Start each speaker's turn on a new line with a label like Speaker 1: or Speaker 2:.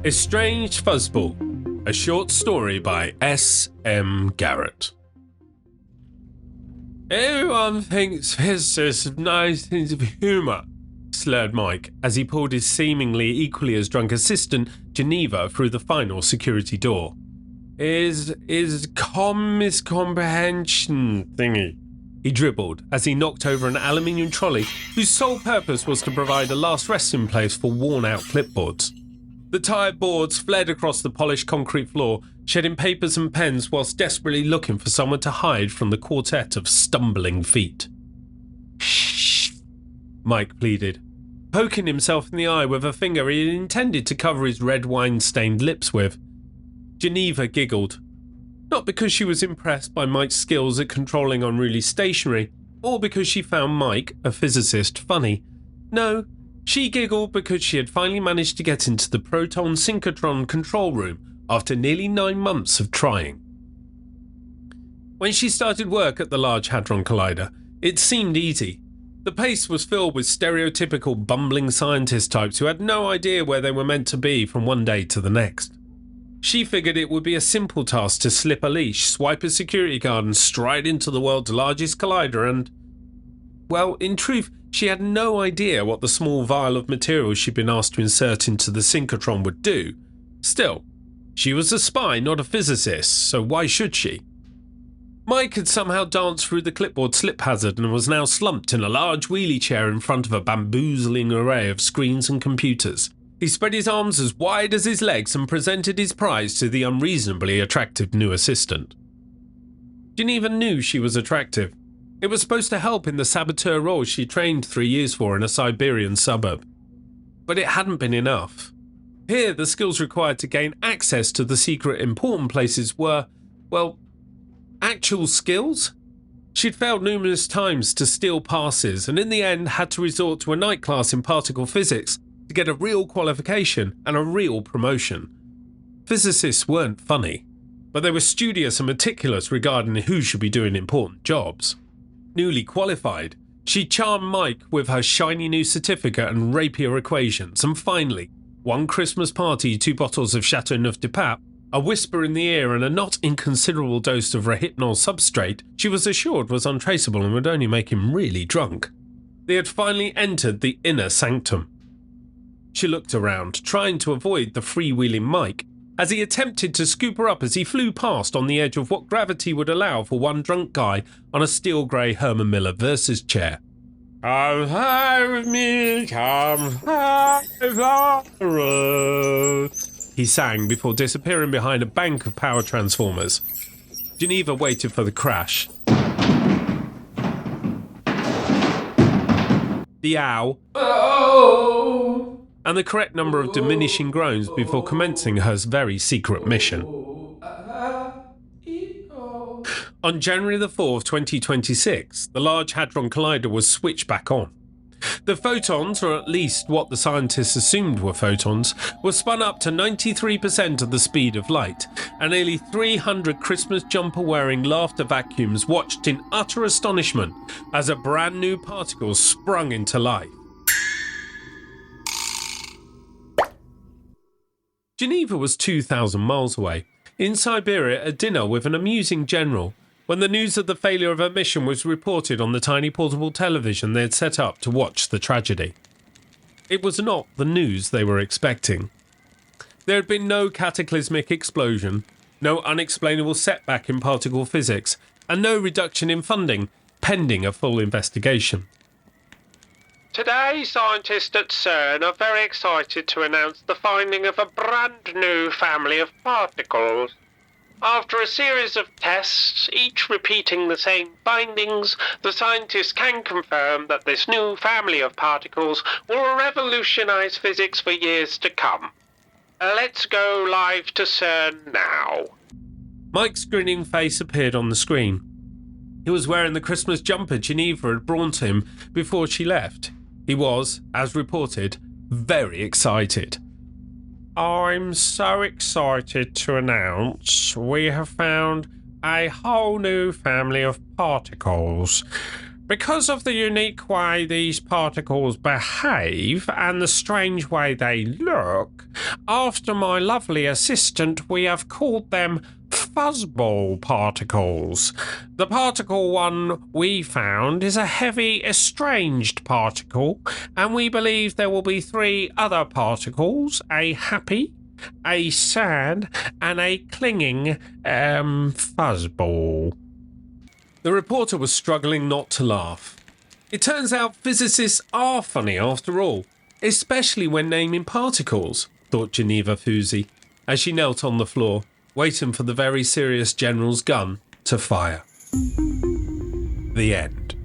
Speaker 1: Estranged Fuzzball, a short story by S.M. Garrett. Everyone thinks physicists have nice sense of humour, slurred Mike as he pulled his seemingly equally as drunk assistant, Geneva, through the final security door. Is miscomprehension thingy, he dribbled as he knocked over an aluminium trolley whose sole purpose was to provide a last resting place for worn-out clipboards. The tired boards fled across the polished concrete floor, shedding papers and pens whilst desperately looking for someone to hide from the quartet of stumbling feet. Shh, Mike pleaded, poking himself in the eye with a finger he had intended to cover his red wine-stained lips with. Geneva giggled, not because she was impressed by Mike's skills at controlling unruly stationery, or because she found Mike, a physicist, funny. No, she giggled because she had finally managed to get into the proton synchrotron control room after nearly 9 months of trying. When she started work at the Large Hadron Collider, it seemed easy. The place was filled with stereotypical bumbling scientist types who had no idea where they were meant to be from one day to the next. She figured it would be a simple task to slip a leash, swipe a security card and stride into the world's largest collider and... well, in truth, she had no idea what the small vial of material she'd been asked to insert into the synchrotron would do. Still, she was a spy, not a physicist, so why should she? Mike had somehow danced through the clipboard slip hazard and was now slumped in a large wheelie chair in front of a bamboozling array of screens and computers. He spread his arms as wide as his legs and presented his prize to the unreasonably attractive new assistant. Geneva knew she was attractive. It was supposed to help in the saboteur role she trained 3 years for in a Siberian suburb. But it hadn't been enough. Here, the skills required to gain access to the secret important places were, well, actual skills? She'd failed numerous times to steal passes and in the end had to resort to a night class in particle physics to get a real qualification and a real promotion. Physicists weren't funny, but they were studious and meticulous regarding who should be doing important jobs. Newly qualified, she charmed Mike with her shiny new certificate and rapier equations, and finally, one Christmas party, 2 bottles of Chateau Neuf de Pape, a whisper in the ear and a not inconsiderable dose of Rohypnol substrate she was assured was untraceable and would only make him really drunk. They had finally entered the inner sanctum. She looked around, trying to avoid the freewheeling Mike, as he attempted to scoop her up as he flew past on the edge of what gravity would allow for one drunk guy on a steel grey Herman Miller Versus chair. Come high with me, come high on the road, he sang before disappearing behind a bank of power transformers. Geneva waited for the crash. The ow. Oh! And the correct number of diminishing groans before commencing her very secret mission. On January the 4th, 2026, the Large Hadron Collider was switched back on. The photons, or at least what the scientists assumed were photons, were spun up to 93% of the speed of light, and nearly 300 Christmas jumper-wearing laughter vacuums watched in utter astonishment as a brand new particle sprung into life. Geneva was 2,000 miles away, in Siberia at dinner with an amusing general, when the news of the failure of her mission was reported on the tiny portable television they had set up to watch the tragedy. It was not the news they were expecting. There had been no cataclysmic explosion, no unexplainable setback in particle physics, and no reduction in funding, pending a full investigation.
Speaker 2: Today, scientists at CERN are very excited to announce the finding of a brand new family of particles. After a series of tests, each repeating the same findings, the scientists can confirm that this new family of particles will revolutionize physics for years to come. Let's go live to CERN now.
Speaker 1: Mike's grinning face appeared on the screen. He was wearing the Christmas jumper Geneva had brought to him before she left. He was, as reported, very excited. I'm so excited to announce we have found a whole new family of particles. Because of the unique way these particles behave and the strange way they look, after my lovely assistant, we have called them fuzzball particles. The particle one we found is a heavy estranged particle, and we believe there will be 3 other particles, a happy, a sad, and a clinging fuzzball. The reporter was struggling not to laugh. It turns out physicists are funny after all, especially when naming particles, thought Geneva Fusey, as she knelt on the floor, waiting for the very serious general's gun to fire. The end.